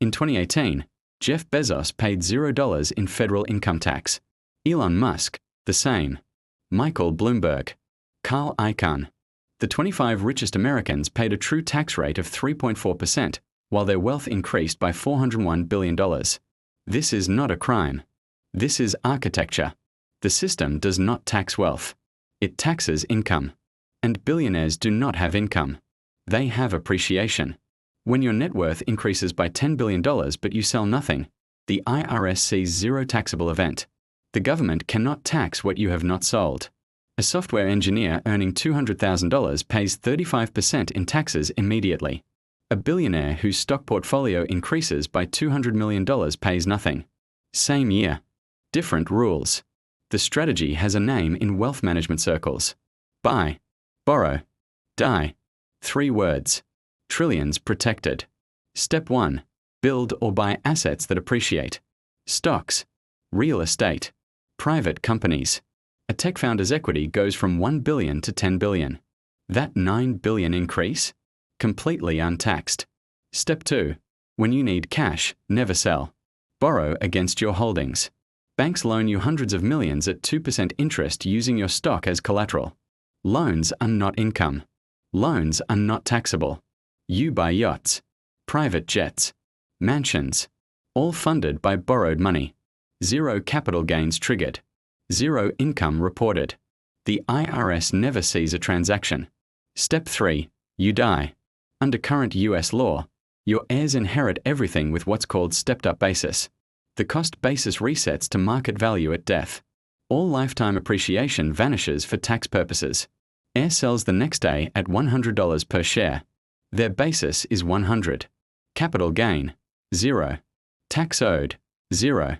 In 2018, Jeff Bezos paid $0 in federal income tax. Elon Musk, the same. Michael Bloomberg, Carl Icahn. The 25 richest Americans paid a true tax rate of 3.4%, while their wealth increased by $401 billion. This is not a crime. This is architecture. The system does not tax wealth. It taxes income. And billionaires do not have income. They have appreciation. When your net worth increases by $10 billion but you sell nothing, the IRS sees zero taxable event. The government cannot tax what you have not sold. A software engineer earning $200,000 pays 35% in taxes immediately. A billionaire whose stock portfolio increases by $200 million pays nothing. Same year. Different rules. The strategy has a name in wealth management circles. Buy, borrow, die. 3 words. Trillions protected. Step 1. Build or buy assets that appreciate. Stocks, real estate, private companies. A tech founder's equity goes from $1 billion to $10 billion. That $9 billion increase? Completely untaxed. Step 2. When you need cash, never sell. Borrow against your holdings. Banks loan you hundreds of millions at 2% interest using your stock as collateral. Loans are not income. Loans are not taxable. You buy yachts, private jets, mansions, all funded by borrowed money. Zero capital gains triggered. Zero income reported. The IRS never sees a transaction. Step 3. You die. Under current US law, your heirs inherit everything with what's called stepped-up basis. The cost basis resets to market value at death. All lifetime appreciation vanishes for tax purposes. Heir sells the next day at $100 per share. Their basis is $100. Capital gain, 0. Tax owed, 0.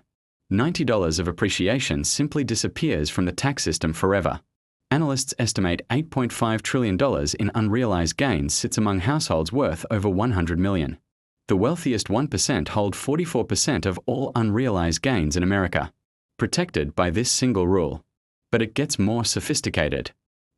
$90 of appreciation simply disappears from the tax system forever. Analysts estimate $8.5 trillion in unrealized gains sits among households worth over $100 million. The wealthiest 1% hold 44% of all unrealized gains in America, protected by this single rule. But it gets more sophisticated.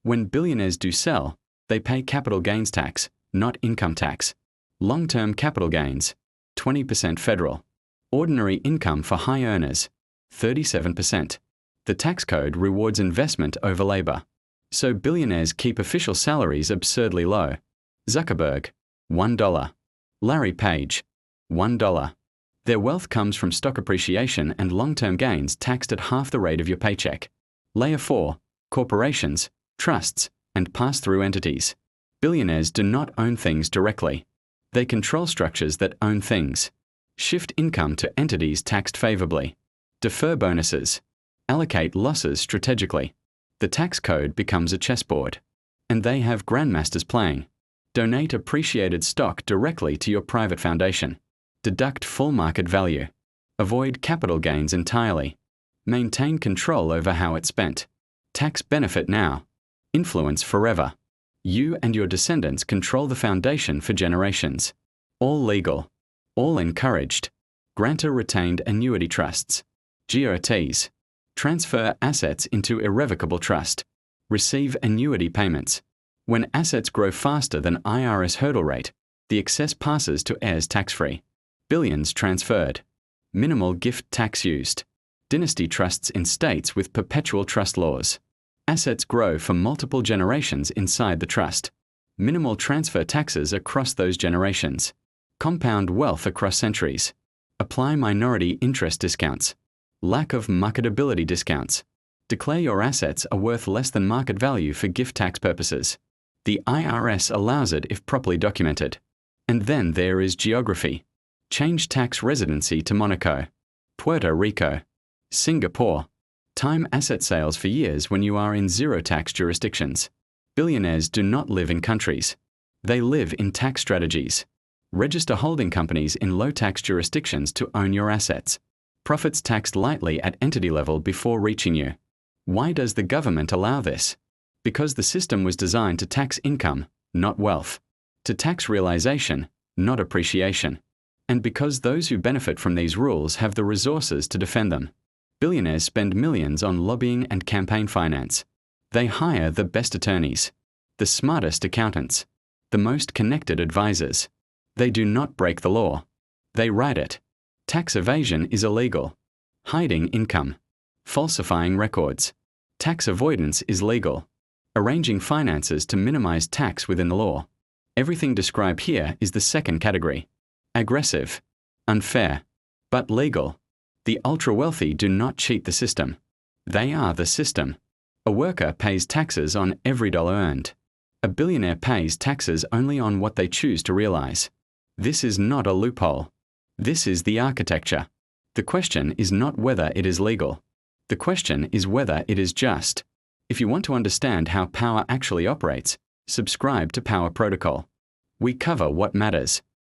When billionaires do sell, they pay capital gains tax, not income tax. Long-term capital gains, 20% federal. Ordinary income for high earners, 37%. The tax code rewards investment over labor. So billionaires keep official salaries absurdly low. Zuckerberg, $1. Larry Page, $1. Their wealth comes from stock appreciation and long-term gains taxed at half the rate of your paycheck. Layer 4, corporations, trusts, and pass-through entities. Billionaires do not own things directly. They control structures that own things. Shift income to entities taxed favorably. Defer bonuses. Allocate losses strategically. The tax code becomes a chessboard. And they have grandmasters playing. Donate appreciated stock directly to your private foundation. Deduct full market value. Avoid capital gains entirely. Maintain control over how it's spent. Tax benefit now. Influence forever. You and your descendants control the foundation for generations. All legal. All encouraged. Grantor retained annuity trusts. GRTs. Transfer assets into irrevocable trust. Receive annuity payments. When assets grow faster than IRS hurdle rate, the excess passes to heirs tax-free. Billions transferred. Minimal gift tax used. Dynasty trusts in states with perpetual trust laws. Assets grow for multiple generations inside the trust. Minimal transfer taxes across those generations. Compound wealth across centuries. Apply minority interest discounts. Lack of marketability discounts. Declare your assets are worth less than market value for gift tax purposes. The IRS allows it if properly documented. And then there is geography. Change tax residency to Monaco, Puerto Rico, Singapore. Time asset sales for years when you are in zero tax jurisdictions. Billionaires do not live in countries. They live in tax strategies. Register holding companies in low tax jurisdictions to own your assets. Profits taxed lightly at entity level before reaching you. Why does the government allow this? Because the system was designed to tax income, not wealth. To tax realization, not appreciation. And because those who benefit from these rules have the resources to defend them. Billionaires spend millions on lobbying and campaign finance. They hire the best attorneys, the smartest accountants, the most connected advisors. They do not break the law. They write it. Tax evasion is illegal. Hiding income. Falsifying records. Tax avoidance is legal. Arranging finances to minimize tax within the law. Everything described here is the second category. Aggressive. Unfair. But legal. The ultra-wealthy do not cheat the system. They are the system. A worker pays taxes on every dollar earned. A billionaire pays taxes only on what they choose to realize. This is not a loophole. This is the architecture. The question is not whether it is legal. The question is whether it is just. If you want to understand how power actually operates, subscribe to Power Protocol. We cover what matters.